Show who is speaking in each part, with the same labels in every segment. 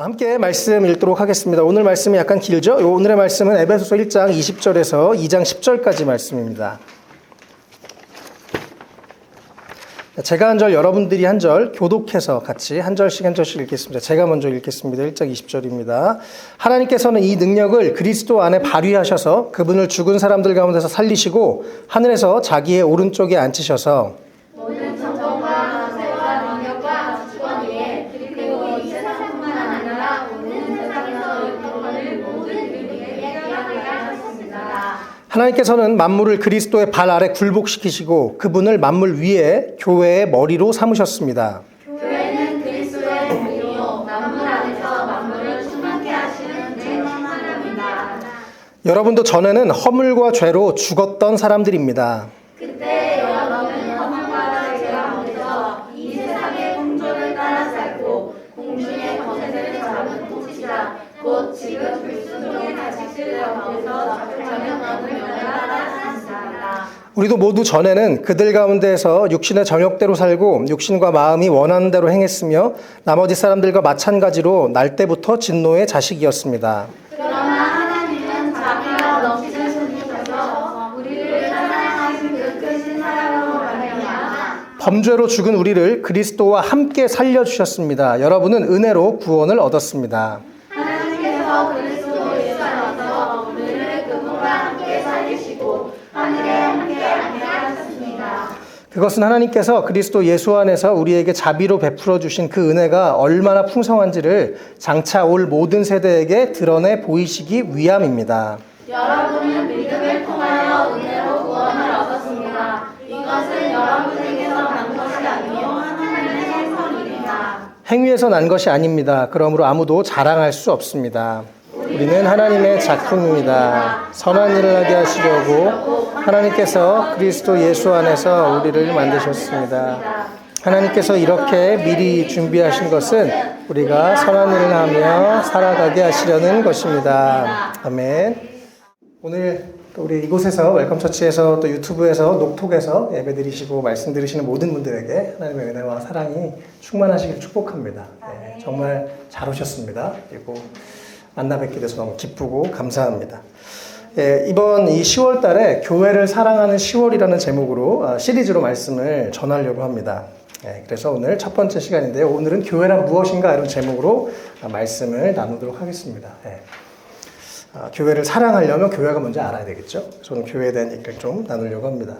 Speaker 1: 함께 말씀 읽도록 하겠습니다. 오늘 말씀이 약간 길죠? 오늘의 말씀은 에베소서 1장 20절에서 2장 10절까지 말씀입니다. 제가 한 절, 여러분들이 한 절 교독해서 같이 한 절씩 읽겠습니다. 제가 먼저 읽겠습니다. 1장 20절입니다. 하나님께서는 이 능력을 그리스도 안에 발휘하셔서 그분을 죽은 사람들 가운데서 살리시고 하늘에서 자기의 오른쪽에 앉히셔서
Speaker 2: 모든 정권과 권세와 능력과 주권 위에 그리고 이 세상뿐만 아니라 모든 세상에서 영광을 모든 이에게 하게 하셨습니다.
Speaker 1: 하나님께서는 만물을 그리스도의 발 아래 굴복시키시고 그분을 만물 위에 교회의 머리로 삼으셨습니다.
Speaker 2: 교회는 그리스도의 몸이요 만물 안에서 만물을 충만케 하시는 내 사람입니다.
Speaker 1: 여러분도 전에는 허물과 죄로 죽었던 사람들입니다.
Speaker 2: 그때 여러분은 허물과 죄 가운데서 이 세상의 풍조를 따라 살고 공중의 권세를 잡은 통치자 곧 지금 불순종의 자식들 가운데서 잡혀가는 어둠을 따라 사셨습니다.
Speaker 1: 우리도 모두 전에는 그들 가운데에서 육신의 정욕대로 살고 육신과 마음이 원하는 대로 행했으며 나머지 사람들과 마찬가지로 날 때부터 진노의 자식이었습니다.
Speaker 2: 그러나 하나님은 자비가 넘치는 손이셔서 우리를 사랑하신 그 크신 사랑으로 말미암아
Speaker 1: 범죄로 죽은 우리를 그리스도와 함께 살려주셨습니다. 여러분은 은혜로 구원을 얻었습니다.
Speaker 2: 하나님께서 그리스도 예수 안에서 우리를 그분과 함께 살리시고 하늘에 함께 안내하셨습니다.
Speaker 1: 그것은 하나님께서 그리스도 예수 안에서 우리에게 자비로 베풀어 주신 그 은혜가 얼마나 풍성한지를 장차 올 모든 세대에게 드러내 보이시기 위함입니다.
Speaker 2: 여러분은 믿음을 통하여 은혜로 구원을 얻었습니다. 이것은 여러분에게서 난 것이 아니요 하나님의 선입니다.
Speaker 1: 행위에서 난 것이 아닙니다. 그러므로 아무도 자랑할 수 없습니다. 우리는 하나님의 작품입니다. 선한 일을 하게 하시려고 하나님께서 그리스도 예수 안에서 우리를 만드셨습니다. 하나님께서 이렇게 미리 준비하신 것은 우리가 선한 일을 하며 살아가게 하시려는 것입니다. 아멘. 오늘 또 우리 이곳에서 웰컴처치에서 또 유튜브에서 녹톡에서 예배드리시고 말씀 들으시는 모든 분들에게 하나님의 은혜와 사랑이 충만하시길 축복합니다. 네, 정말 잘 오셨습니다. 그리고 만나 뵙게 돼서 너무 기쁘고 감사합니다. 예, 이번 이 10월 달에 교회를 사랑하는 10월이라는 제목으로 시리즈로 말씀을 전하려고 합니다. 예, 그래서 오늘 첫 번째 시간인데요. 오늘은 교회란 무엇인가 이런 제목으로 말씀을 나누도록 하겠습니다. 예. 교회를 사랑하려면 교회가 뭔지 알아야 되겠죠. 저는 교회에 대한 얘기를 좀 나누려고 합니다.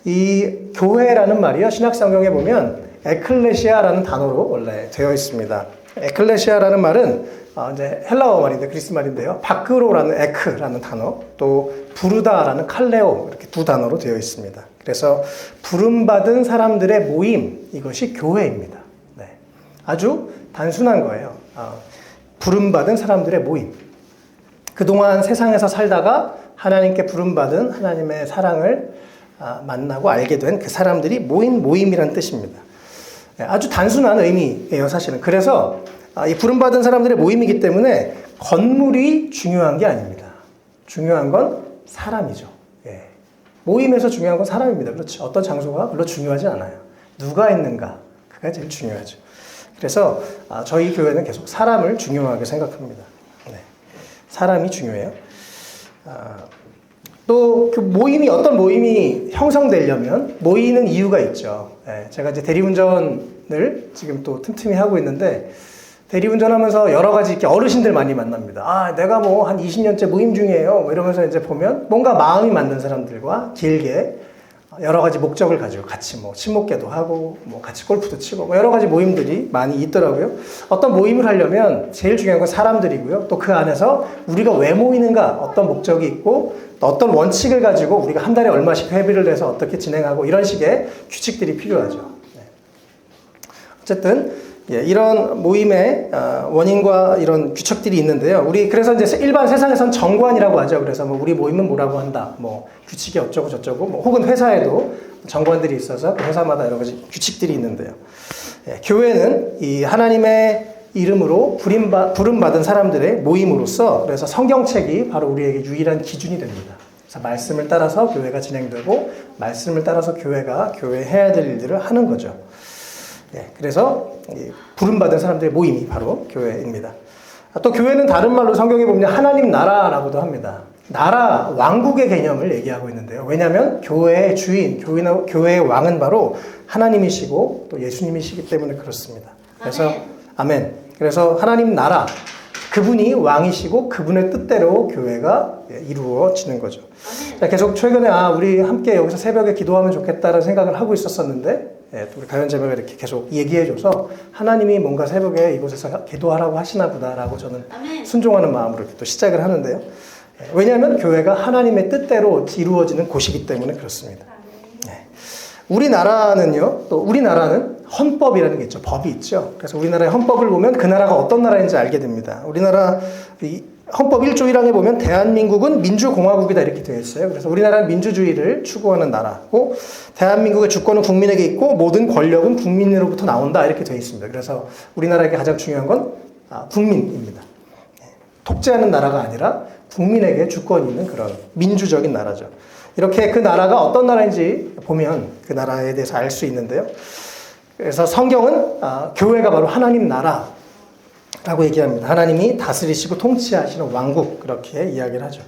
Speaker 1: 이 교회라는 말이요. 신약성경에 보면 에클레시아라는 단어로 원래 되어 있습니다. 에클레시아라는 말은 이제 헬라어 말인데 그리스 말인데요. 바크로라는 에크라는 단어, 또 부르다라는 칼레오 이렇게 두 단어로 되어 있습니다. 그래서 부름받은 사람들의 모임 이것이 교회입니다. 네. 아주 단순한 거예요. 부름받은 사람들의 모임. 그동안 세상에서 살다가 하나님께 부름받은 하나님의 사랑을 만나고 알게 된 그 사람들이 모인 모임이라는 뜻입니다. 네. 아주 단순한 의미예요, 사실은. 그래서 이 부름받은 사람들의 모임이기 때문에 건물이 중요한 게 아닙니다. 중요한 건 사람이죠. 예. 모임에서 중요한 건 사람입니다. 그렇죠. 어떤 장소가 별로 중요하지 않아요. 누가 있는가, 그가 제일 중요하죠. 그래서 저희 교회는 계속 사람을 중요하게 생각합니다. 네. 사람이 중요해요. 또 그 모임이 어떤 모임이 형성되려면 모이는 이유가 있죠. 예. 제가 이제 대리운전을 지금 또 틈틈이 하고 있는데 대리운전하면서 여러 가지 이렇게 어르신들 많이 만납니다. 내가 뭐 한 20년째 모임 중이에요. 이러면서 이제 보면 뭔가 마음이 맞는 사람들과 길게 여러 가지 목적을 가지고 같이 뭐 친목계도 하고 뭐 같이 골프도 치고 뭐 여러 가지 모임들이 많이 있더라고요. 어떤 모임을 하려면 제일 중요한 건 사람들이고요. 또 그 안에서 우리가 왜 모이는가, 어떤 목적이 있고 또 어떤 원칙을 가지고 우리가 한 달에 얼마씩 회비를 내서 어떻게 진행하고 이런 식의 규칙들이 필요하죠. 네. 어쨌든 이런 모임의 원인과 이런 규칙들이 있는데요. 우리 그래서 이제 일반 세상에선 정관이라고 하죠. 그래서 뭐 우리 모임은 뭐라고 한다. 뭐 규칙이 어쩌고 저쩌고. 뭐 혹은 회사에도 정관들이 있어서 그 회사마다 여러 가지 규칙들이 있는데요. 교회는 이 하나님의 이름으로 부름받은 사람들의 모임으로서 그래서 성경책이 바로 우리에게 유일한 기준이 됩니다. 그래서 말씀을 따라서 교회가 진행되고 말씀을 따라서 교회가 교회해야 될 일들을 하는 거죠. 그래서 부름받은 사람들의 모임이 바로 교회입니다. 또 교회는 다른 말로 성경에 보면 하나님 나라라고도 합니다. 나라, 왕국의 개념을 얘기하고 있는데요. 왜냐하면 교회의 주인, 교회의 왕은 바로 하나님이시고 또 예수님이시기 때문에 그렇습니다. 그래서 아멘. 그래서 하나님 나라, 그분이 왕이시고 그분의 뜻대로 교회가 이루어지는 거죠. 자, 계속 최근에 우리 함께 여기서 새벽에 기도하면 좋겠다라는 생각을 하고 있었었는데 또 우리 가연자매가 이렇게 계속 얘기해줘서 하나님이 뭔가 새벽에 이곳에서 기도하라고 하시나 보다라고 저는 순종하는 마음으로 또 시작을 하는데요. 왜냐하면 교회가 하나님의 뜻대로 이루어지는 곳이기 때문에 그렇습니다. 우리나라는요, 또 우리나라는 헌법이라는 게 있죠. 법이 있죠. 그래서 우리나라의 헌법을 보면 그 나라가 어떤 나라인지 알게 됩니다. 우리나라 헌법 1조 1항에 보면 대한민국은 민주공화국이다 이렇게 되어 있어요. 그래서 우리나라는 민주주의를 추구하는 나라고 대한민국의 주권은 국민에게 있고 모든 권력은 국민으로부터 나온다 이렇게 되어 있습니다. 그래서 우리나라에게 가장 중요한 건 국민입니다. 독재하는 나라가 아니라 국민에게 주권이 있는 그런 민주적인 나라죠. 이렇게 그 나라가 어떤 나라인지 보면 그 나라에 대해서 알 수 있는데요. 그래서 성경은 교회가 바로 하나님 나라라고 얘기합니다. 하나님이 다스리시고 통치하시는 왕국 그렇게 이야기를 하죠.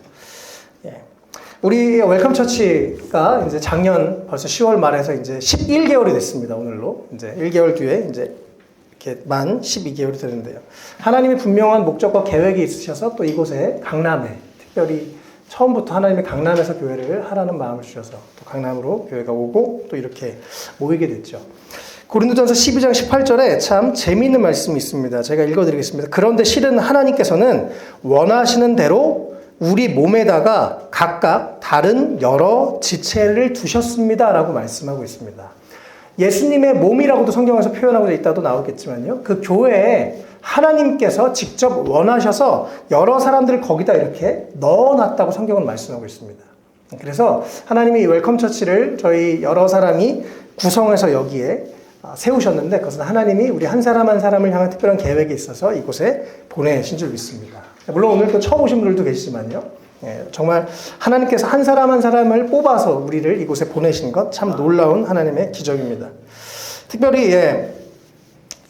Speaker 1: 우리 웰컴 처치가 이제 작년 벌써 10월 말에서 이제 11개월이 됐습니다. 오늘로 이제 1개월 뒤에 이제 이렇게 만 12개월이 되는데요. 하나님이 분명한 목적과 계획이 있으셔서 또 이곳에 강남에 특별히 처음부터 하나님의 강남에서 교회를 하라는 마음을 주셔서 또 강남으로 교회가 오고 또 이렇게 모이게 됐죠. 고린도전서 12장 18절에 참 재미있는 말씀이 있습니다. 제가 읽어드리겠습니다. 그런데 실은 하나님께서는 원하시는 대로 우리 몸에다가 각각 다른 여러 지체를 두셨습니다. 라고 말씀하고 있습니다. 예수님의 몸이라고도 성경에서 표현하고 있다도 나오겠지만요. 그 교회에 하나님께서 직접 원하셔서 여러 사람들을 거기다 이렇게 넣어놨다고 성경은 말씀하고 있습니다. 그래서 하나님이 이 웰컴 처치를 저희 여러 사람이 구성해서 여기에 세우셨는데 그것은 하나님이 우리 한 사람 한 사람을 향한 특별한 계획이 있어서 이곳에 보내신 줄 믿습니다. 물론 오늘 또 처음 오신 분들도 계시지만요. 정말 하나님께서 한 사람 한 사람을 뽑아서 우리를 이곳에 보내신 것 참 놀라운 하나님의 기적입니다. 특별히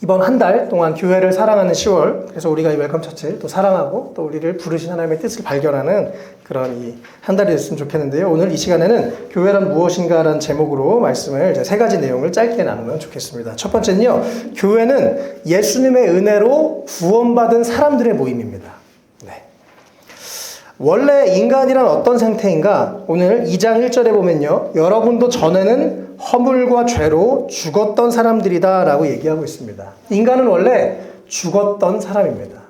Speaker 1: 이번 한 달 동안 교회를 사랑하는 10월, 그래서 우리가 이 웰컴 처치를 또 사랑하고 또 우리를 부르신 하나님의 뜻을 발견하는 그런 이 한 달이 됐으면 좋겠는데요. 오늘 이 시간에는 교회란 무엇인가라는 제목으로 말씀을 이제 3가지 내용을 짧게 나누면 좋겠습니다. 첫 번째는요, 교회는 예수님의 은혜로 구원받은 사람들의 모임입니다. 원래 인간이란 어떤 상태인가? 오늘 2장 1절에 보면요. 여러분도 전에는 허물과 죄로 죽었던 사람들이다 라고 얘기하고 있습니다. 인간은 원래 죽었던 사람입니다.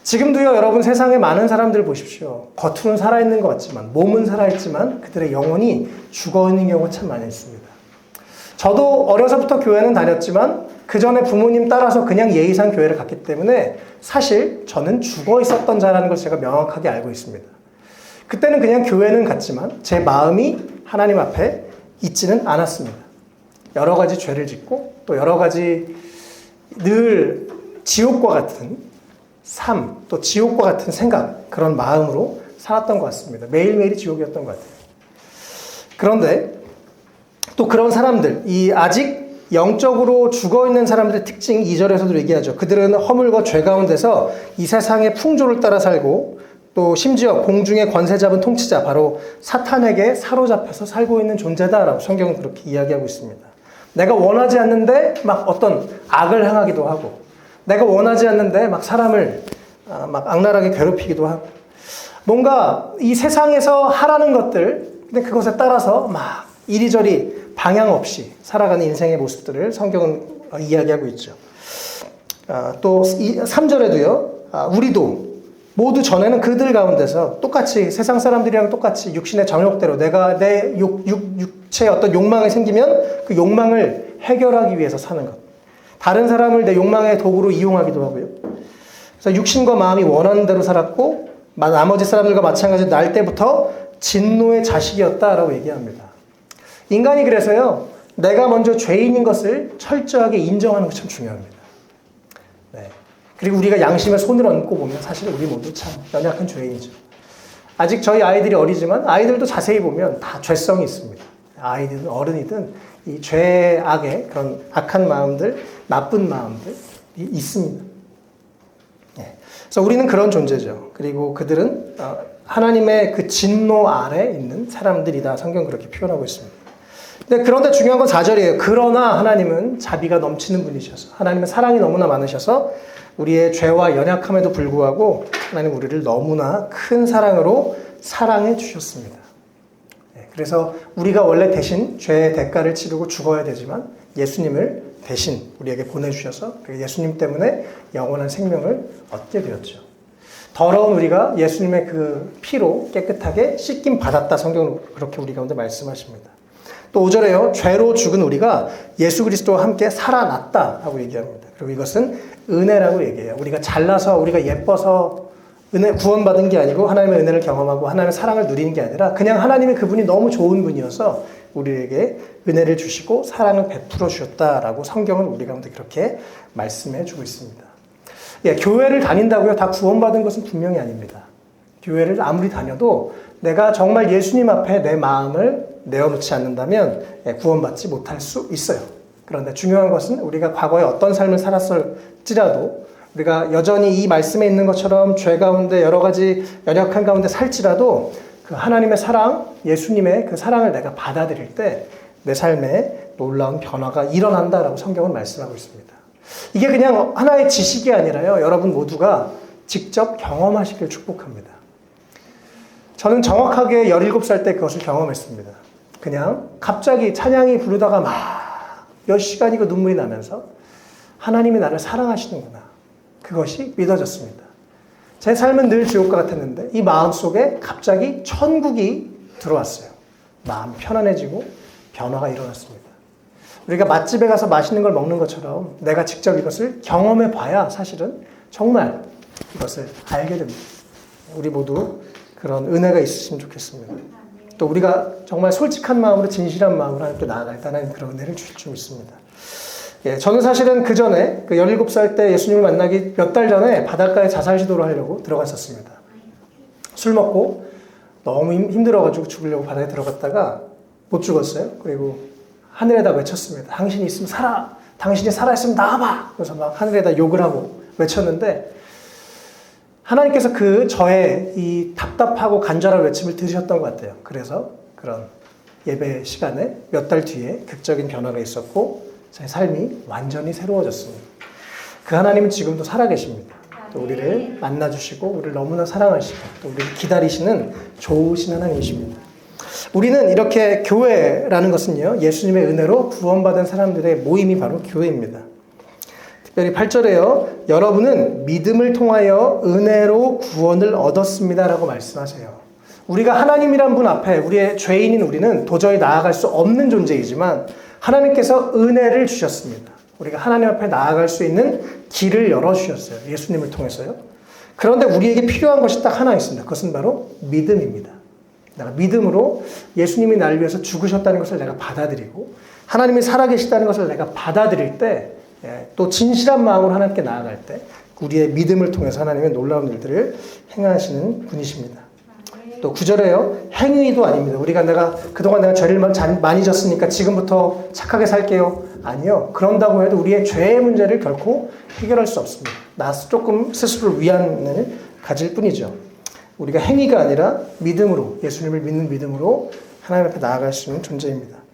Speaker 1: 지금도요, 여러분 세상에 많은 사람들 보십시오. 겉으로는 살아있는 것 같지만, 몸은 살아있지만 그들의 영혼이 죽어있는 경우가 참 많이 있습니다. 저도 어려서부터 교회는 다녔지만 그 전에 부모님 따라서 그냥 예의상 교회를 갔기 때문에 사실 저는 죽어 있었던 자라는 걸 제가 명확하게 알고 있습니다. 그때는 그냥 교회는 갔지만 제 마음이 하나님 앞에 있지는 않았습니다. 여러 가지 죄를 짓고 또 여러 가지 늘 지옥과 같은 삶, 또 지옥과 같은 생각, 그런 마음으로 살았던 것 같습니다. 매일매일이 지옥이었던 것 같아요. 그런데 또 그런 사람들, 이 아직 영적으로 죽어있는 사람들의 특징 2절에서도 얘기하죠. 그들은 허물과 죄 가운데서 이 세상의 풍조를 따라 살고 또 심지어 공중의 권세 잡은 통치자 바로 사탄에게 사로잡혀서 살고 있는 존재다라고 성경은 그렇게 이야기하고 있습니다. 내가 원하지 않는데 막 어떤 악을 행하기도 하고 내가 원하지 않는데 막 사람을 막 악랄하게 괴롭히기도 하고 뭔가 이 세상에서 하라는 것들 근데 그것에 따라서 막 이리저리 방향 없이 살아가는 인생의 모습들을 성경은 이야기하고 있죠. 또 3절에도요. 우리도 모두 전에는 그들 가운데서 똑같이 세상 사람들이랑 똑같이 육신의 정욕대로 내가 내 육체의 어떤 욕망이 생기면 그 욕망을 해결하기 위해서 사는 것. 다른 사람을 내 욕망의 도구로 이용하기도 하고요. 그래서 육신과 마음이 원하는 대로 살았고 나머지 사람들과 마찬가지로 날 때부터 진노의 자식이었다라고 얘기합니다. 인간이 그래서요, 내가 먼저 죄인인 것을 철저하게 인정하는 것이 참 중요합니다. 네. 그리고 우리가 양심에 손을 얹고 보면 사실 우리 모두 참 연약한 죄인이죠. 아직 저희 아이들이 어리지만 아이들도 자세히 보면 다 죄성이 있습니다. 아이들은 어른이든 이 죄악의 그런 악한 마음들, 나쁜 마음들이 있습니다. 네. 그래서 우리는 그런 존재죠. 그리고 그들은 하나님의 그 진노 아래 있는 사람들이다. 성경 그렇게 표현하고 있습니다. 그런데 중요한 건 4절이에요. 그러나 하나님은 자비가 넘치는 분이셔서, 하나님의 사랑이 너무나 많으셔서 우리의 죄와 연약함에도 불구하고 하나님 우리를 너무나 큰 사랑으로 사랑해 주셨습니다. 그래서 우리가 원래 대신 죄의 대가를 치르고 죽어야 되지만 예수님을 대신 우리에게 보내주셔서 예수님 때문에 영원한 생명을 얻게 되었죠. 더러운 우리가 예수님의 그 피로 깨끗하게 씻김 받았다. 성경은 그렇게 우리 가운데 말씀하십니다. 또 5절에요. 죄로 죽은 우리가 예수 그리스도와 함께 살아났다 하고 얘기합니다. 그리고 이것은 은혜라고 얘기해요. 우리가 잘나서 우리가 예뻐서 은혜 구원받은 게 아니고 하나님의 은혜를 경험하고 하나님의 사랑을 누리는 게 아니라 그냥 하나님의 그분이 너무 좋은 분이어서 우리에게 은혜를 주시고 사랑을 베풀어 주셨다라고 성경은 우리 가운데 그렇게 말씀해 주고 있습니다. 교회를 다닌다고요? 다 구원받은 것은 분명히 아닙니다. 교회를 아무리 다녀도 내가 정말 예수님 앞에 내 마음을 내어놓지 않는다면 구원받지 못할 수 있어요. 그런데 중요한 것은 우리가 과거에 어떤 삶을 살았을지라도 우리가 여전히 이 말씀에 있는 것처럼 죄 가운데 여러 가지 연약한 가운데 살지라도 그 하나님의 사랑, 예수님의 그 사랑을 내가 받아들일 때 내 삶에 놀라운 변화가 일어난다라고 성경은 말씀하고 있습니다. 이게 그냥 하나의 지식이 아니라요. 여러분 모두가 직접 경험하시길 축복합니다. 저는 정확하게 17살 때 그것을 경험했습니다. 그냥 갑자기 찬양이 부르다가 막 몇 시간이고 눈물이 나면서 하나님이 나를 사랑하시는구나. 그것이 믿어졌습니다. 제 삶은 늘 지옥과 같았는데 이 마음속에 갑자기 천국이 들어왔어요. 마음 편안해지고 변화가 일어났습니다. 우리가 맛집에 가서 맛있는 걸 먹는 것처럼 내가 직접 이것을 경험해 봐야 사실은 정말 이것을 알게 됩니다. 우리 모두 그런 은혜가 있으시면 좋겠습니다. 또 우리가 정말 솔직한 마음으로 진실한 마음으로 하나님께 나아갈 때 하나님 그런 은혜를 주실 줄 믿습니다. 저는 사실은 그 전에 17살 때 예수님을 만나기 몇 달 전에 바닷가에 자살 시도를 하려고 들어갔었습니다. 술 먹고 너무 힘들어가지고 죽으려고 바다에 들어갔다가 못 죽었어요. 그리고 하늘에다 외쳤습니다. 당신이 있으면 살아. 당신이 살아있으면 나와봐. 그래서 막 하늘에다 욕을 하고 외쳤는데 하나님께서 그 저의 이 답답하고 간절한 외침을 들으셨던 것 같아요. 그래서 그런 예배 시간에 몇 달 뒤에 극적인 변화가 있었고 제 삶이 완전히 새로워졌습니다. 그 하나님은 지금도 살아계십니다. 또 우리를 만나주시고 우리를 너무나 사랑하시고 또 우리를 기다리시는 좋으신 하나님이십니다. 우리는 이렇게 교회라는 것은요. 예수님의 은혜로 구원받은 사람들의 모임이 바로 교회입니다. 특별히 8절에요. 여러분은 믿음을 통하여 은혜로 구원을 얻었습니다. 라고 말씀하세요. 우리가 하나님이란 분 앞에 우리의 죄인인 우리는 도저히 나아갈 수 없는 존재이지만 하나님께서 은혜를 주셨습니다. 우리가 하나님 앞에 나아갈 수 있는 길을 열어주셨어요. 예수님을 통해서요. 그런데 우리에게 필요한 것이 딱 하나 있습니다. 그것은 바로 믿음입니다. 내가 믿음으로 예수님이 나를 위해서 죽으셨다는 것을 내가 받아들이고 하나님이 살아계시다는 것을 내가 받아들일 때 또 진실한 마음으로 하나님께 나아갈 때 우리의 믿음을 통해서 하나님의 놀라운 일들을 행하시는 분이십니다. 또 9절에요. 행위도 아닙니다. 내가 그동안 내가 죄를 많이 졌으니까 지금부터 착하게 살게요. 아니요. 그런다고 해도 우리의 죄의 문제를 결코 해결할 수 없습니다. 나 조금 스스로를 위안을 가질 뿐이죠. 우리가 행위가 아니라 믿음으로 예수님을 믿는 믿음으로 하나님 앞에 나아갈 수 있는 존재입니다.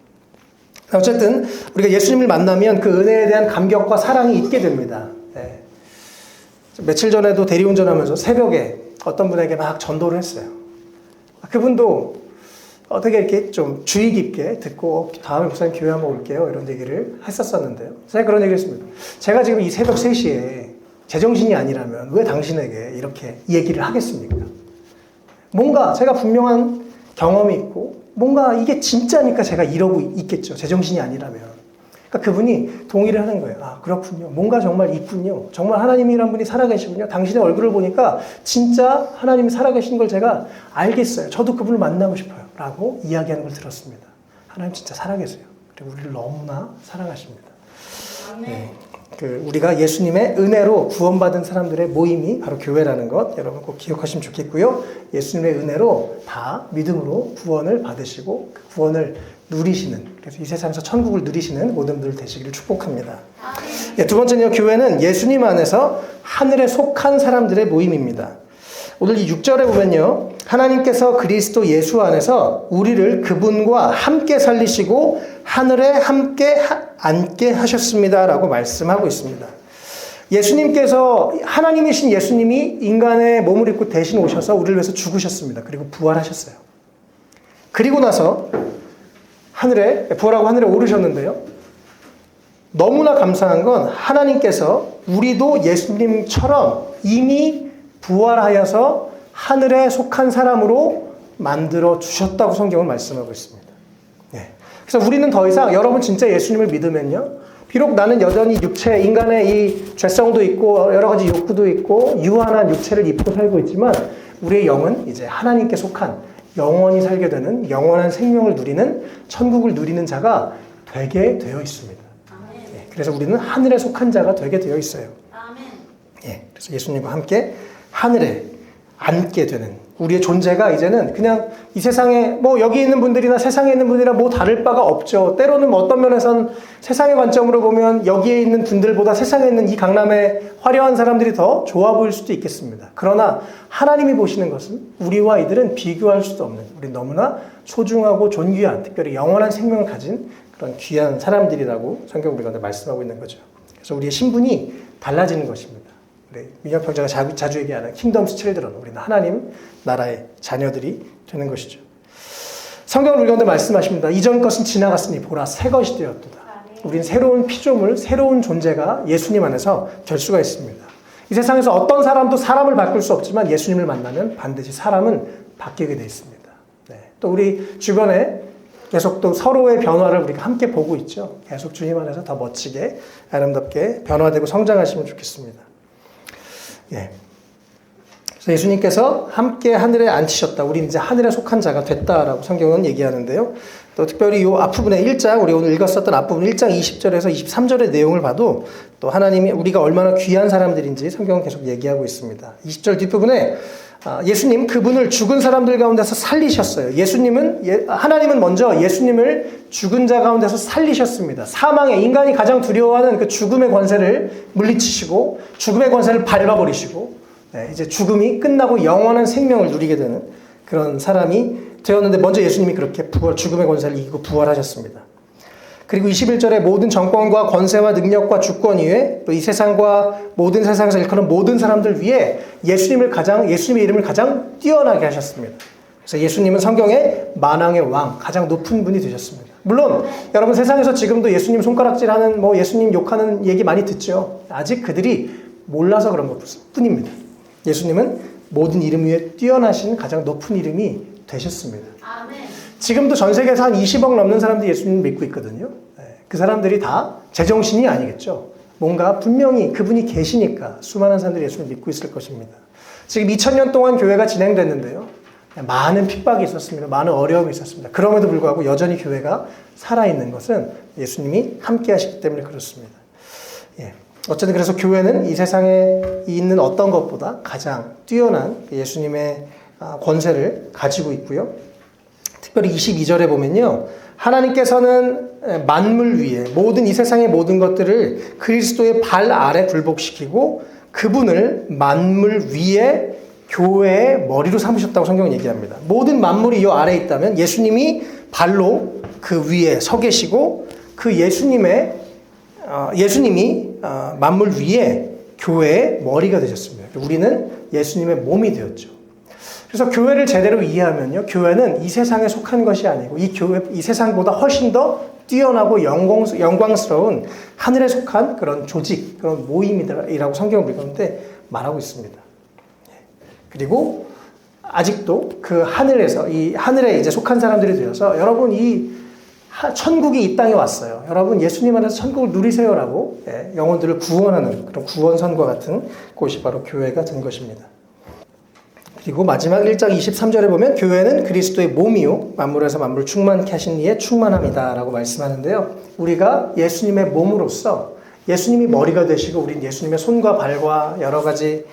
Speaker 1: 어쨌든 우리가 예수님을 만나면 그 은혜에 대한 감격과 사랑이 있게 됩니다. 며칠 전에도 대리운전하면서 새벽에 어떤 분에게 막 전도를 했어요. 그분도 되게 이렇게 좀 주의 깊게 듣고 다음에 목사님 교회 한번 올게요 이런 얘기를 했었었는데요. 제가 그런 얘기를 했습니다. 제가 지금 이 새벽 3시에 제정신이 아니라면 왜 당신에게 이렇게 얘기를 하겠습니까? 뭔가 제가 분명한 경험이 있고 뭔가 이게 진짜니까 제가 이러고 있겠죠. 제정신이 아니라면. 그러니까 그분이 동의를 하는 거예요. 아, 그렇군요. 뭔가 정말 있군요. 정말 하나님이란 분이 살아계시군요. 당신의 얼굴을 보니까 진짜 하나님이 살아계신 걸 제가 알겠어요. 저도 그분을 만나고 싶어요. 라고 이야기하는 걸 들었습니다. 하나님 진짜 살아계세요. 그리고 우리를 너무나 사랑하십니다. 우리가 예수님의 은혜로 구원받은 사람들의 모임이 바로 교회라는 것 여러분 꼭 기억하시면 좋겠고요. 예수님의 은혜로 다 믿음으로 구원을 받으시고 그 구원을 누리시는 그래서 이 세상에서 천국을 누리시는 모든 분들 되시기를 축복합니다. 두 번째는요, 교회는 예수님 안에서 하늘에 속한 사람들의 모임입니다. 오늘 이 6절에 보면요, 하나님께서 그리스도 예수 안에서 우리를 그분과 함께 살리시고 하늘에 함께 앉게 하셨습니다 라고 말씀하고 있습니다. 예수님께서, 하나님이신 예수님이 인간의 몸을 입고 대신 오셔서 우리를 위해서 죽으셨습니다. 그리고 부활하셨어요. 그리고 나서 부활하고 하늘에 오르셨는데요, 너무나 감사한 건 하나님께서 우리도 예수님처럼 이미 부활하여서 하늘에 속한 사람으로 만들어 주셨다고 성경은 말씀하고 있습니다. 네. 그래서 우리는 더 이상, 여러분 진짜 예수님을 믿으면요, 비록 나는 여전히 육체, 인간의 이 죄성도 있고 여러 가지 욕구도 있고 유한한 육체를 입고 살고 있지만 우리의 영은 이제 하나님께 속한 영원히 살게 되는 영원한 생명을 누리는, 천국을 누리는 자가 되게 되어 있습니다. 네. 그래서 우리는 하늘에 속한 자가 되게 되어 있어요. 예, 그래서 예수님과 함께 하늘에 앉게 되는 우리의 존재가 이제는 그냥 이 세상에 뭐 여기 있는 분들이나 세상에 있는 분들이랑 뭐 다를 바가 없죠. 때로는 뭐 어떤 면에선 세상의 관점으로 보면 여기에 있는 분들보다 세상에 있는 이 강남의 화려한 사람들이 더 좋아 보일 수도 있겠습니다. 그러나 하나님이 보시는 것은 우리와 이들은 비교할 수도 없는, 우리 너무나 소중하고 존귀한, 특별히 영원한 생명을 가진 그런 귀한 사람들이라고 성경 우리가 말씀하고 있는 거죠. 그래서 우리의 신분이 달라지는 것입니다. 우리 민혁평자가 자주 얘기하는 킹덤스 칠드런, 우리는 하나님 나라의 자녀들이 되는 것이죠. 성경을 우리 가운데 말씀하십니다. 이전 것은 지나갔으니 보라 새 것이 되었도다. 우리는 새로운 피조물, 새로운 존재가 예수님 안에서 될 수가 있습니다. 이 세상에서 어떤 사람도 사람을 바꿀 수 없지만 예수님을 만나면 반드시 사람은 바뀌게 되어 있습니다. 네. 또 우리 주변에 계속 또 서로의 변화를 우리가 함께 보고 있죠. 계속 주님 안에서 더 멋지게 아름답게 변화되고 성장하시면 좋겠습니다. 예. 그래서 예수님께서 함께 하늘에 앉히셨다. 우리는 이제 하늘에 속한 자가 됐다라고 성경은 얘기하는데요. 또 특별히 이 앞부분의 1장, 우리 오늘 읽었었던 앞부분 1장 20절에서 23절의 내용을 봐도 또 하나님이 우리가 얼마나 귀한 사람들인지 성경은 계속 얘기하고 있습니다. 20절 뒷부분에 예수님 그분을 죽은 사람들 가운데서 살리셨어요. 하나님은 먼저 예수님을 죽은 자 가운데서 살리셨습니다. 사망의, 인간이 가장 두려워하는 그 죽음의 권세를 물리치시고 죽음의 권세를 밟아버리시고 이제 죽음이 끝나고 영원한 생명을 누리게 되는 그런 사람이 되었는데 먼저 예수님이 그렇게 죽음의 권세를 이기고 부활하셨습니다. 그리고 21절에 모든 정권과 권세와 능력과 주권 위에 또 이 세상과 모든 세상에서 일컫는 모든 사람들 위에 예수님의 이름을 가장 뛰어나게 하셨습니다. 그래서 예수님은 성경의 만왕의 왕, 가장 높은 분이 되셨습니다. 물론 여러분 세상에서 지금도 예수님 손가락질하는 예수님 욕하는 얘기 많이 듣죠. 아직 그들이 몰라서 그런 것 뿐입니다. 예수님은 모든 이름 위에 뛰어나신 가장 높은 이름이 되셨습니다. 아멘. 지금도 전 세계에서 한 20억 넘는 사람들이 예수님을 믿고 있거든요. 그 사람들이 다 제정신이 아니겠죠. 뭔가 분명히 그분이 계시니까 수많은 사람들이 예수님을 믿고 있을 것입니다. 지금 2000년 동안 교회가 진행됐는데요. 많은 핍박이 있었습니다. 많은 어려움이 있었습니다. 그럼에도 불구하고 여전히 교회가 살아있는 것은 예수님이 함께 하시기 때문에 그렇습니다. 예. 어쨌든 그래서 교회는 이 세상에 있는 어떤 것보다 가장 뛰어난 예수님의 권세를 가지고 있고요. 특별히 22절에 보면요. 하나님께서는 만물 위에 이 세상의 모든 것들을 그리스도의 발 아래 굴복시키고 그분을 만물 위에 교회의 머리로 삼으셨다고 성경은 얘기합니다. 모든 만물이 이 아래에 있다면 예수님이 발로 그 위에 서 계시고 그 예수님이 만물 위에 교회의 머리가 되셨습니다. 우리는 예수님의 몸이 되었죠. 그래서 교회를 제대로 이해하면요, 교회는 이 세상에 속한 것이 아니고 이 세상보다 훨씬 더 뛰어나고 영광스러운 하늘에 속한 그런 조직, 그런 모임이라고 성경을 읽었는데 말하고 있습니다. 그리고 아직도 그 하늘에 이제 속한 사람들이 되어서 여러분 천국이 이 땅에 왔어요. 여러분 예수님 안에서 천국을 누리세요라고 영혼들을 구원하는 그런 구원선과 같은 곳이 바로 교회가 된 것입니다. 그리고 마지막 1장 23절에 보면 교회는 그리스도의 몸이요 만물에서 만물 충만케 하신 이의 충만함이다 라고 말씀하는데요. 우리가 예수님의 몸으로서 예수님이 머리가 되시고 우린 예수님의 손과 발과 여러 가지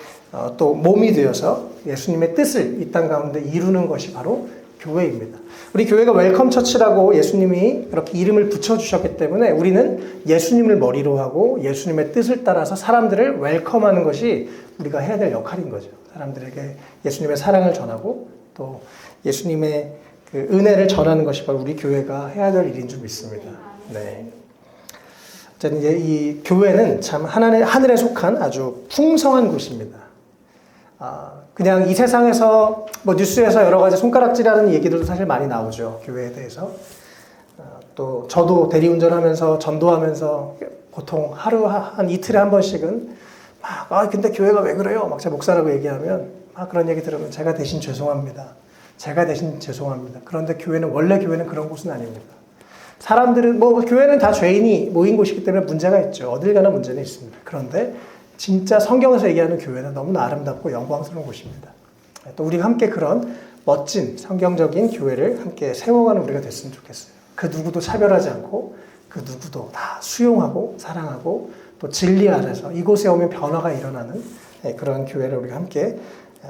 Speaker 1: 또 몸이 되어서 예수님의 뜻을 이 땅 가운데 이루는 것이 바로 교회입니다. 우리 교회가 웰컴 처치라고 예수님이 그렇게 이름을 붙여주셨기 때문에 우리는 예수님을 머리로 하고 예수님의 뜻을 따라서 사람들을 웰컴하는 것이 우리가 해야 될 역할인 거죠. 사람들에게 예수님의 사랑을 전하고 또 예수님의 그 은혜를 전하는 것이 바로 우리 교회가 해야 될 일인 줄 믿습니다. 네. 어쨌든 이제 이 교회는 참 하늘에 속한 아주 풍성한 곳입니다. 그냥 이 세상에서 뭐 뉴스에서 여러 가지 손가락질하는 얘기들도 사실 많이 나오죠. 교회에 대해서. 또 저도 대리운전하면서 전도하면서 보통 하루 한 이틀에 한 번씩은 막 근데 교회가 왜 그래요? 막 제 목사라고 얘기하면 막 그런 얘기 들으면 제가 대신 죄송합니다. 제가 대신 죄송합니다. 그런데 원래 교회는 그런 곳은 아닙니다. 사람들은 뭐 교회는 다 죄인이 모인 곳이기 때문에 문제가 있죠. 어딜 가나 문제는 있습니다. 그런데 진짜 성경에서 얘기하는 교회는 너무나 아름답고 영광스러운 곳입니다. 또 우리가 함께 그런 멋진 성경적인 교회를 함께 세워가는 우리가 됐으면 좋겠어요. 그 누구도 차별하지 않고 그 누구도 다 수용하고 사랑하고 또 진리 아래서 이곳에 오면 변화가 일어나는 그런 교회를 우리가 함께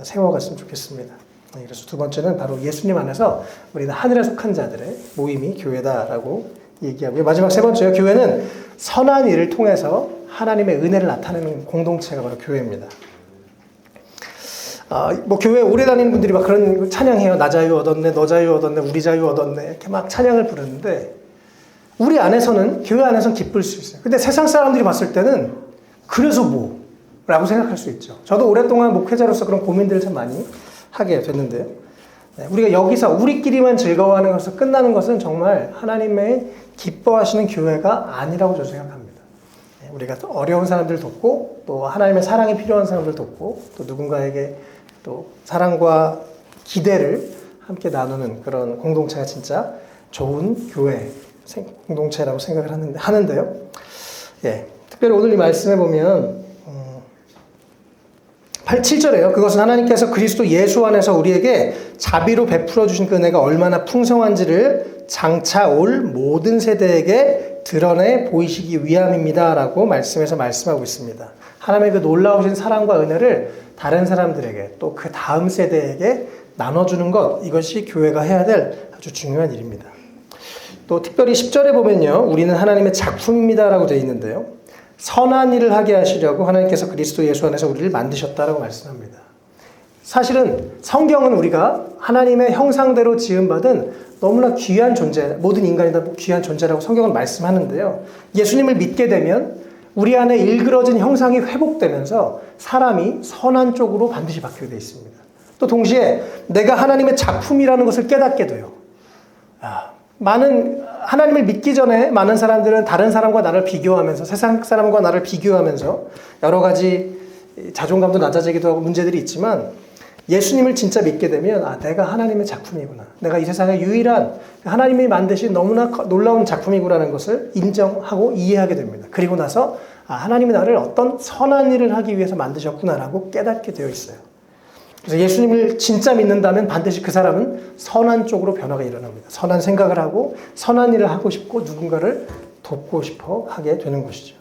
Speaker 1: 세워갔으면 좋겠습니다. 그래서 두 번째는 바로 예수님 안에서 우리는 하늘에 속한 자들의 모임이 교회다라고 얘기하고요. 마지막 세 번째요. 교회는 선한 일을 통해서 하나님의 은혜를 나타내는 공동체가 바로 교회입니다. 뭐 교회 오래 다니는 분들이 막 그런 찬양해요. 나 자유 얻었네, 너 자유 얻었네, 우리 자유 얻었네 이렇게 막 찬양을 부르는데 우리 안에서는 교회 안에서는 기쁠 수 있어요. 근데 세상 사람들이 봤을 때는 그래서 뭐? 라고 생각할 수 있죠. 저도 오랫동안 목회자로서 그런 고민들을 참 많이 하게 됐는데요. 우리가 여기서 우리끼리만 즐거워하는 것으로 끝나는 것은 정말 하나님의 기뻐하시는 교회가 아니라고 저는 생각합니다. 우리가 또 어려운 사람들 돕고 또 하나님의 사랑이 필요한 사람들 돕고 또 누군가에게 또 사랑과 기대를 함께 나누는 그런 공동체가 진짜 좋은 교회 공동체라고 생각을 하는데요. 특별히 오늘 이 말씀에 보면 7절에요. 그것은 하나님께서 그리스도 예수 안에서 우리에게 자비로 베풀어 주신 그 은혜가 얼마나 풍성한지를 장차 올 모든 세대에게 드러내 보이시기 위함입니다. 라고 말씀에서 말씀하고 있습니다. 하나님의 그 놀라우신 사랑과 은혜를 다른 사람들에게 또 그 다음 세대에게 나눠주는 것, 이것이 교회가 해야 될 아주 중요한 일입니다. 또 특별히 10절에 보면요. 우리는 하나님의 작품입니다. 라고 되어 있는데요. 선한 일을 하게 하시려고 하나님께서 그리스도 예수 안에서 우리를 만드셨다라고 말씀합니다. 사실은 성경은 우리가 하나님의 형상대로 지음받은 너무나 귀한 존재, 모든 인간이 다 귀한 존재라고 성경은 말씀하는데요. 예수님을 믿게 되면 우리 안에 일그러진 형상이 회복되면서 사람이 선한 쪽으로 반드시 바뀌게 되어 있습니다. 또 동시에 내가 하나님의 작품이라는 것을 깨닫게 돼요. 하나님을 믿기 전에 많은 사람들은 다른 사람과 나를 비교하면서 세상 사람과 나를 비교하면서 여러 가지 자존감도 낮아지기도 하고 문제들이 있지만 예수님을 진짜 믿게 되면 내가 하나님의 작품이구나. 내가 이 세상의 유일한 하나님이 만드신 너무나 놀라운 작품이구나라는 것을 인정하고 이해하게 됩니다. 그리고 나서 하나님이 나를 어떤 선한 일을 하기 위해서 만드셨구나라고 깨닫게 되어 있어요. 그래서 예수님을 진짜 믿는다면 반드시 그 사람은 선한 쪽으로 변화가 일어납니다. 선한 생각을 하고 선한 일을 하고 싶고 누군가를 돕고 싶어 하게 되는 것이죠.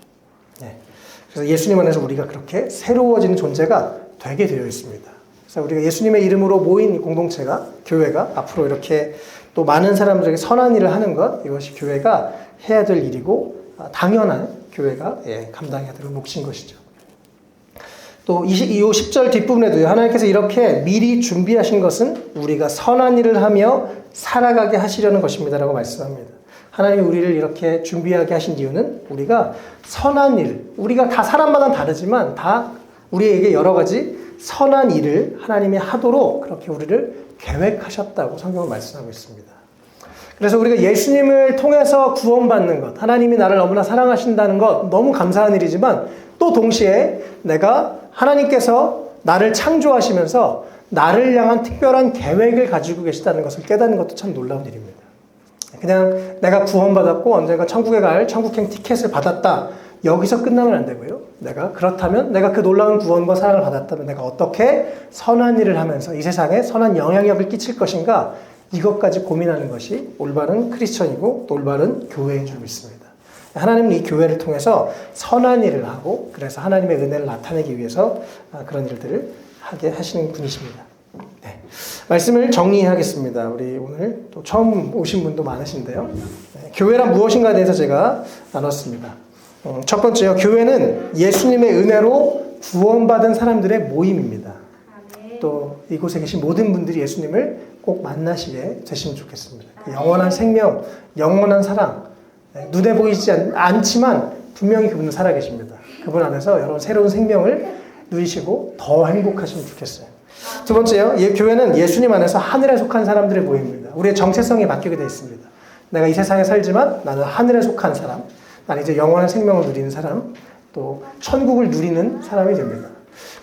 Speaker 1: 그래서 예수님 안에서 우리가 그렇게 새로워지는 존재가 되게 되어 있습니다. 그래서 우리가 예수님의 이름으로 모인 공동체가, 교회가 앞으로 이렇게 또 많은 사람들에게 선한 일을 하는 것, 이것이 교회가 해야 될 일이고 당연한 교회가 감당해야 될 몫인 것이죠. 또 10절 뒷부분에도요. 하나님께서 이렇게 미리 준비하신 것은 우리가 선한 일을 하며 살아가게 하시려는 것입니다라고 말씀합니다. 하나님이 우리를 이렇게 준비하게 하신 이유는 우리가 선한 일, 우리가 다 사람마다 다르지만 다 우리에게 여러 가지 선한 일을 하나님이 하도록 그렇게 우리를 계획하셨다고 성경은 말씀하고 있습니다. 그래서 우리가 예수님을 통해서 구원받는 것, 하나님이 나를 너무나 사랑하신다는 것 너무 감사한 일이지만 또 동시에 내가 하나님께서 나를 창조하시면서 나를 향한 특별한 계획을 가지고 계시다는 것을 깨닫는 것도 참 놀라운 일입니다. 그냥 내가 구원받았고 언젠가 천국에 갈 천국행 티켓을 받았다. 여기서 끝나면 안 되고요. 그렇다면 내가 그 놀라운 구원과 사랑을 받았다면 내가 어떻게 선한 일을 하면서 이 세상에 선한 영향력을 끼칠 것인가, 이것까지 고민하는 것이 올바른 크리스천이고 또 올바른 교회인 줄 믿습니다. 하나님은 이 교회를 통해서 선한 일을 하고 그래서 하나님의 은혜를 나타내기 위해서 그런 일들을 하게 하시는 분이십니다. 말씀을 정리하겠습니다. 우리 오늘 또 처음 오신 분도 많으신데요. 교회란 무엇인가에 대해서 제가 나눴습니다. 첫 번째요. 교회는 예수님의 은혜로 구원받은 사람들의 모임입니다. 또 이곳에 계신 모든 분들이 예수님을 꼭 만나시게 되시면 좋겠습니다. 그 영원한 생명, 영원한 사랑, 눈에 보이지 않지만 분명히 그분은 살아계십니다. 그분 안에서 여러분 새로운 생명을 누리시고 더 행복하시면 좋겠어요. 두 번째요. 교회는 예수님 안에서 하늘에 속한 사람들의 모임입니다. 우리의 정체성이 바뀌게 되어 있습니다. 내가 이 세상에 살지만 나는 하늘에 속한 사람, 나는 이제 영원한 생명을 누리는 사람, 또 천국을 누리는 사람이 됩니다.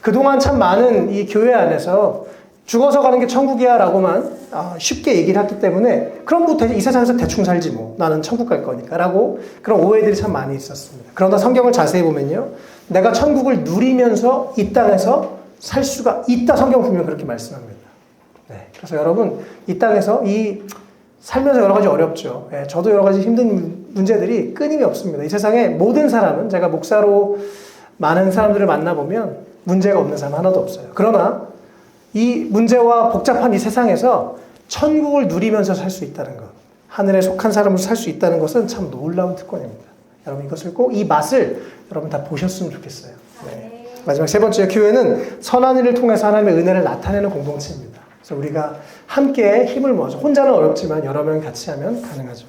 Speaker 1: 그동안 참 많은 이 교회 안에서 죽어서 가는 게 천국이야 라고만 쉽게 얘기를 했기 때문에 그럼 뭐 이 세상에서 대충 살지 뭐 나는 천국 갈 거니까 라고 그런 오해들이 참 많이 있었습니다. 그러나 성경을 자세히 보면요, 내가 천국을 누리면서 이 땅에서 살 수가 있다. 성경은 분명히 그렇게 말씀합니다. 네, 그래서 여러분 이 땅에서 살면서 여러 가지 어렵죠. 저도 여러 가지 힘든 문제들이 끊임이 없습니다. 이 세상에 모든 사람은, 제가 목사로 많은 사람들을 만나보면 문제가 없는 사람 하나도 없어요. 그러나 이 문제와 복잡한 이 세상에서 천국을 누리면서 살 수 있다는 것, 하늘에 속한 사람으로 살 수 있다는 것은 참 놀라운 특권입니다. 여러분 이것을 꼭 이 맛을 여러분 다 보셨으면 좋겠어요. 네. 마지막 세 번째, 교회는 선한 일을 통해서 하나님의 은혜를 나타내는 공동체입니다. 그래서 우리가 함께 힘을 모아서, 혼자는 어렵지만 여러 명 같이 하면 가능하죠.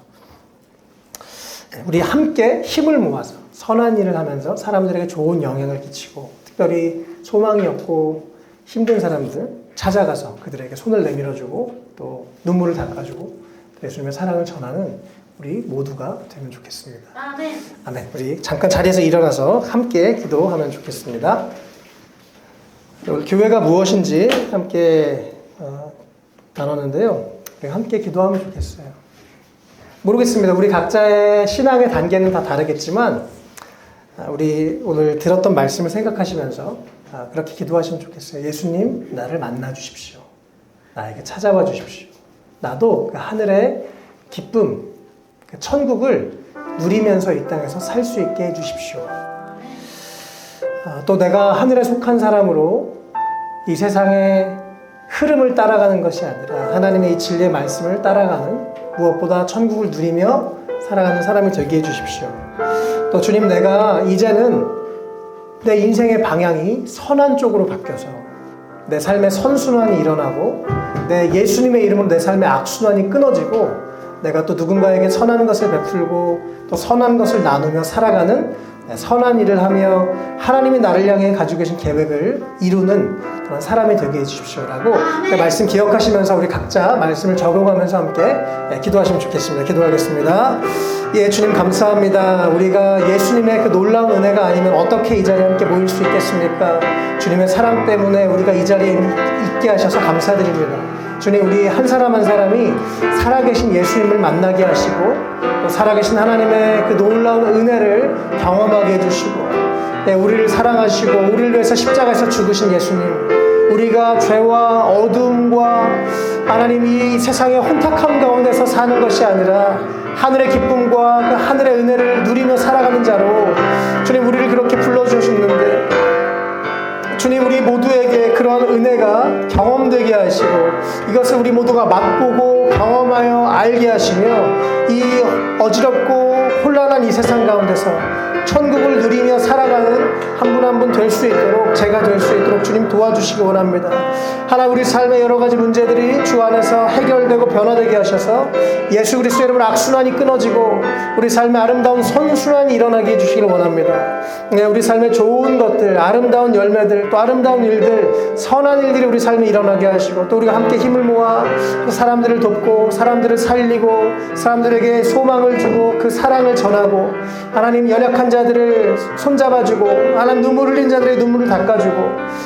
Speaker 1: 우리 함께 힘을 모아서 선한 일을 하면서 사람들에게 좋은 영향을 끼치고, 특별히 소망이 없고 힘든 사람들 찾아가서 그들에게 손을 내밀어주고 또 눈물을 닦아주고 예수님의 사랑을 전하는 우리 모두가 되면 좋겠습니다.
Speaker 2: 아멘.
Speaker 1: 아멘. 우리 잠깐 자리에서 일어나서 함께 기도하면 좋겠습니다. 오늘 교회가 무엇인지 함께 나눴는데요. 우리 함께 기도하면 좋겠어요. 모르겠습니다. 우리 각자의 신앙의 단계는 다 다르겠지만 우리 오늘 들었던 말씀을 생각하시면서 그렇게 기도하시면 좋겠어요. 예수님, 나를 만나 주십시오. 나에게 찾아와 주십시오. 나도 그 하늘의 기쁨, 그 천국을 누리면서 이 땅에서 살 수 있게 해 주십시오. 또 내가 하늘에 속한 사람으로 이 세상의 흐름을 따라가는 것이 아니라 하나님의 이 진리의 말씀을 따라가는, 무엇보다 천국을 누리며 살아가는 사람이 되게 해주십시오. 또 주님, 내가 이제는 내 인생의 방향이 선한 쪽으로 바뀌어서 내 삶의 선순환이 일어나고 내 예수님의 이름으로 내 삶의 악순환이 끊어지고 내가 또 누군가에게 선한 것을 베풀고 또 선한 것을 나누며 살아가는 선한 일을 하며 하나님이 나를 향해 가지고 계신 계획을 이루는 그런 사람이 되게 해주십시오라고 그 말씀 기억하시면서 우리 각자 말씀을 적용하면서 함께 기도하시면 좋겠습니다. 기도하겠습니다. 예, 주님 감사합니다. 우리가 예수님의 그 놀라운 은혜가 아니면 어떻게 이 자리에 함께 모일 수 있겠습니까? 주님의 사랑 때문에 우리가 이 자리에 있게 하셔서 감사드립니다. 주님, 우리 한 사람 한 사람이 살아계신 예수님을 만나게 하시고 또 살아계신 하나님의 그 놀라운 은혜를 경험하게 해주시고, 우리를 사랑하시고 우리를 위해서 십자가에서 죽으신 예수님, 우리가 죄와 어둠과 하나님 이 세상의 혼탁함 가운데서 사는 것이 아니라 하늘의 기쁨과 그 하늘의 은혜를 누리며 살아가는 자로 주님 우리를 그렇게 불러주셨는데, 주님 우리 모두에게 그러한 은혜가 경험되게 하시고 이것을 우리 모두가 맛보고 경험하여 알게 하시며 이 어지럽고 혼란한 이 세상 가운데서 천국을 누리며 살아가는 한 분 한 분 될 수 있도록, 제가 될 수 있도록 주님 도와주시기 원합니다. 하나 우리 삶의 여러 가지 문제들이 주 안에서 해결되고 변화되게 하셔서 예수 그리스도 이름으로 악순환이 끊어지고 우리 삶의 아름다운 선순환이 일어나게 해주시길 원합니다. 우리 삶의 좋은 것들, 아름다운 열매들, 또 아름다운 일들, 선한 일들이 우리 삶에 일어나게 하시고 또 우리가 함께 힘을 모아 사람들을 돕고 사람들을 살리고 사람들에게 소망을 주고 그 사랑을 전하고 하나님 연약한 자들을 손잡아주고 하나님 눈물 흘린 자들의 눈물을 닦아주고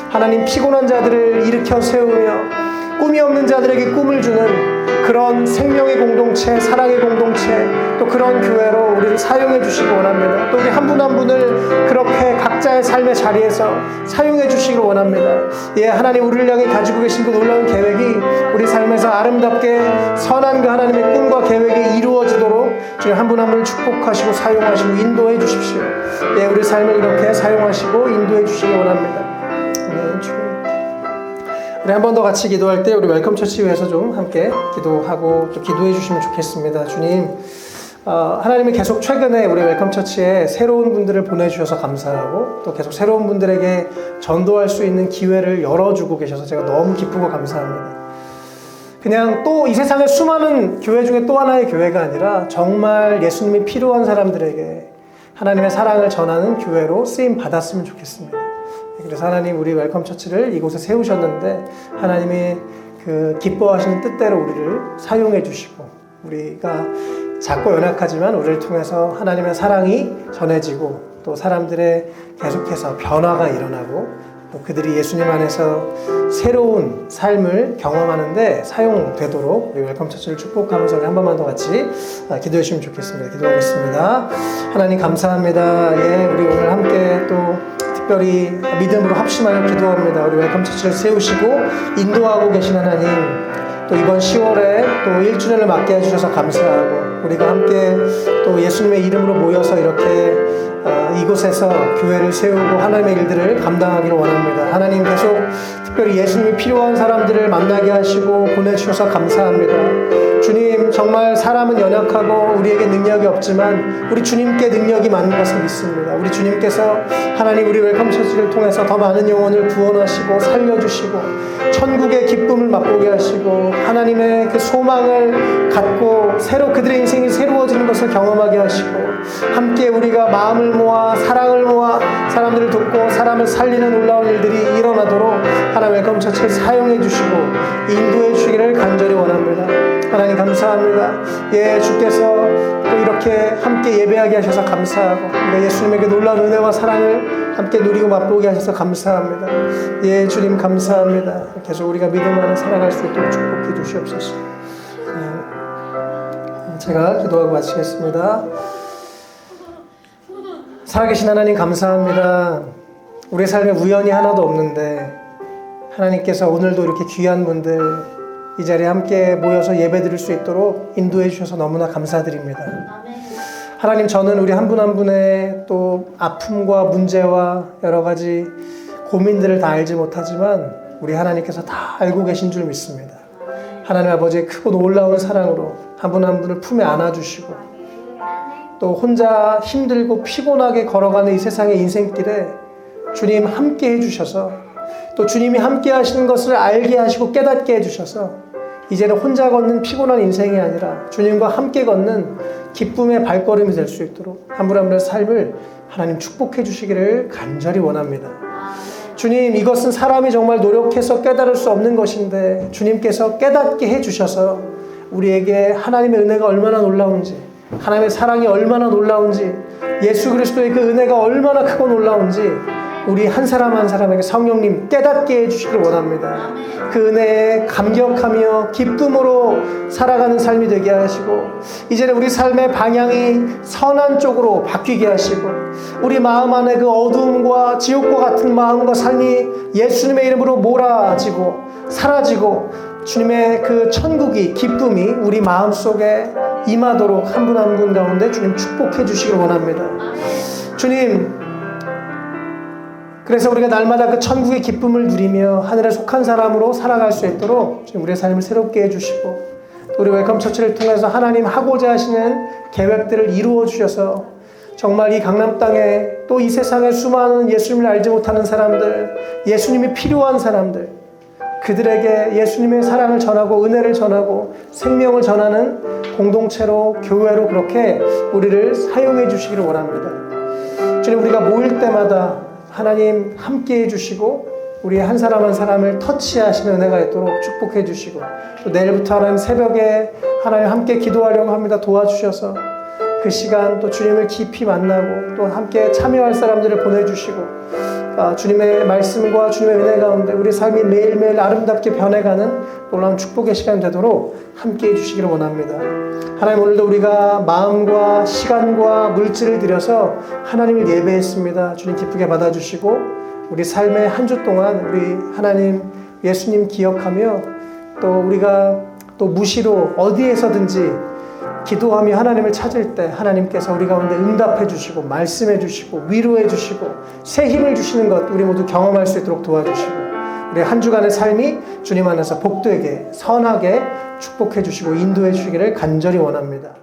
Speaker 1: 하나님 피곤한 자들을 일으켜 세우며 꿈이 없는 자들에게 꿈을 주는 그런 생명의 공동체, 사랑의 공동체, 또 그런 교회로 우리를 사용해 주시기 원합니다. 또 우리 한 분 한 분을 그렇게 각자의 삶의 자리에서 사용해 주시기 원합니다. 예, 하나님 우리를 향해 가지고 계신 그 놀라운 계획이 우리 삶에서 아름답게 선한 그 하나님의 꿈과 계획이 이루어지도록 주님 한 분 한 분을 축복하시고 사용하시고 인도해 주십시오. 예, 우리 삶을 이렇게 사용하시고 인도해 주시기 원합니다. 네, 주님. 우리 한 번 더 같이 기도할 때 우리 웰컴 처치 위해서 좀 함께 기도하고 또 기도해 주시면 좋겠습니다. 주님, 하나님이 계속 최근에 우리 웰컴 처치에 새로운 분들을 보내주셔서 감사하고 또 계속 새로운 분들에게 전도할 수 있는 기회를 열어주고 계셔서 제가 너무 기쁘고 감사합니다. 그냥 또 이 세상의 수많은 교회 중에 또 하나의 교회가 아니라 정말 예수님이 필요한 사람들에게 하나님의 사랑을 전하는 교회로 쓰임 받았으면 좋겠습니다. 그래서 하나님, 우리 웰컴 처치를 이곳에 세우셨는데 하나님이 그 기뻐하시는 뜻대로 우리를 사용해 주시고, 우리가 작고 연약하지만 우리를 통해서 하나님의 사랑이 전해지고 또 사람들의 계속해서 변화가 일어나고 또 그들이 예수님 안에서 새로운 삶을 경험하는데 사용되도록 우리 웰컴 처치를 축복하면서 우리 한 번만 더 같이 기도해 주시면 좋겠습니다. 기도하겠습니다. 하나님 감사합니다. 예, 우리 오늘 함께 또 특별히 믿음으로 합심하여 기도합니다. 우리 웰컴 처치를 세우시고 인도하고 계신 하나님, 또 이번 10월에 또 1주년을 맞게 해주셔서 감사하고 우리가 함께 또 예수님의 이름으로 모여서 이렇게 이곳에서 교회를 세우고 하나님의 일들을 감당하기를 원합니다. 하나님, 계속 특별히 예수님이 필요한 사람들을 만나게 하시고 보내주셔서 감사합니다. 주님, 정말 사람은 연약하고 우리에게 능력이 없지만 우리 주님께 능력이 많은 것을 믿습니다. 우리 주님께서 하나님, 우리 웰컴 처치를 통해서 더 많은 영혼을 구원하시고 살려주시고 천국의 기쁨을 맛보게 하시고 하나님의 그 소망을 갖고 새로 그들의 인생이 새로워지는 것을 경험하게 하시고 함께 우리가 마음을 모아 사랑을 모아 사람들을 돕고 사람을 살리는 놀라운 일들이 일어나도록 하나님 웰컴 처치를 사용해 주시고 인도해 주시기를 간절히 원합니다. 하나님 감사합니다. 예, 주께서 또 이렇게 함께 예배하게 하셔서 감사하고 우리가 예수님에게 놀라운 은혜와 사랑을 함께 누리고 맛보게 하셔서 감사합니다. 예, 주님 감사합니다. 계속 우리가 믿음 안에 살아갈 수 있도록 축복해 주시옵소서. 제가 기도하고 마치겠습니다. 살아계신 하나님 감사합니다. 우리의 삶에 우연이 하나도 없는데 하나님께서 오늘도 이렇게 귀한 분들 이 자리에 함께 모여서 예배드릴 수 있도록 인도해 주셔서 너무나 감사드립니다. 하나님, 저는 우리 한 분 한 분의 또 아픔과 문제와 여러 가지 고민들을 다 알지 못하지만 우리 하나님께서 다 알고 계신 줄 믿습니다. 하나님 아버지의 크고 놀라운 사랑으로 한 분 한 분을 품에 안아주시고 또 혼자 힘들고 피곤하게 걸어가는 이 세상의 인생길에 주님 함께 해주셔서 또 주님이 함께 하시는 것을 알게 하시고 깨닫게 해주셔서 이제는 혼자 걷는 피곤한 인생이 아니라 주님과 함께 걷는 기쁨의 발걸음이 될 수 있도록 한 분 한 분의 삶을 하나님 축복해 주시기를 간절히 원합니다. 주님, 이것은 사람이 정말 노력해서 깨달을 수 없는 것인데 주님께서 깨닫게 해주셔서 우리에게 하나님의 은혜가 얼마나 놀라운지, 하나님의 사랑이 얼마나 놀라운지, 예수 그리스도의 그 은혜가 얼마나 크고 놀라운지 우리 한 사람 한 사람에게 성령님 깨닫게 해주시길 원합니다. 그 은혜에 감격하며 기쁨으로 살아가는 삶이 되게 하시고 이제는 우리 삶의 방향이 선한 쪽으로 바뀌게 하시고 우리 마음 안에 그 어두움과 지옥과 같은 마음과 삶이 예수님의 이름으로 몰아지고 사라지고 주님의 그 천국이 기쁨이 우리 마음속에 임하도록 한 분 한 분 가운데 주님 축복해 주시길 원합니다. 주님, 그래서 우리가 날마다 그 천국의 기쁨을 누리며 하늘에 속한 사람으로 살아갈 수 있도록 지금 우리의 삶을 새롭게 해주시고 우리 웰컴 처치를 통해서 하나님 하고자 하시는 계획들을 이루어 주셔서 정말 이 강남 땅에 또 이 세상에 수많은 예수님을 알지 못하는 사람들, 예수님이 필요한 사람들, 그들에게 예수님의 사랑을 전하고 은혜를 전하고 생명을 전하는 공동체로 교회로 그렇게 우리를 사용해 주시기를 원합니다. 주님, 우리가 모일 때마다 하나님 함께 해주시고 우리 한 사람 한 사람을 터치하시는 은혜가 있도록 축복해 주시고 또 내일부터 하나님 새벽에 하나님 함께 기도하려고 합니다. 도와주셔서 그 시간 또 주님을 깊이 만나고 또 함께 참여할 사람들을 보내주시고 주님의 말씀과 주님의 은혜 가운데 우리 삶이 매일매일 아름답게 변해가는 놀라운 축복의 시간 되도록 함께 해주시기를 원합니다. 하나님, 오늘도 우리가 마음과 시간과 물질을 들여서 하나님을 예배했습니다. 주님 기쁘게 받아주시고 우리 삶의 한 주 동안 우리 하나님 예수님 기억하며 또 우리가 또 무시로 어디에서든지 기도하며 하나님을 찾을 때 하나님께서 우리 가운데 응답해 주시고 말씀해 주시고 위로해 주시고 새 힘을 주시는 것 우리 모두 경험할 수 있도록 도와주시고 우리 한 주간의 삶이 주님 안에서 복되게 선하게 축복해 주시고 인도해 주시기를 간절히 원합니다.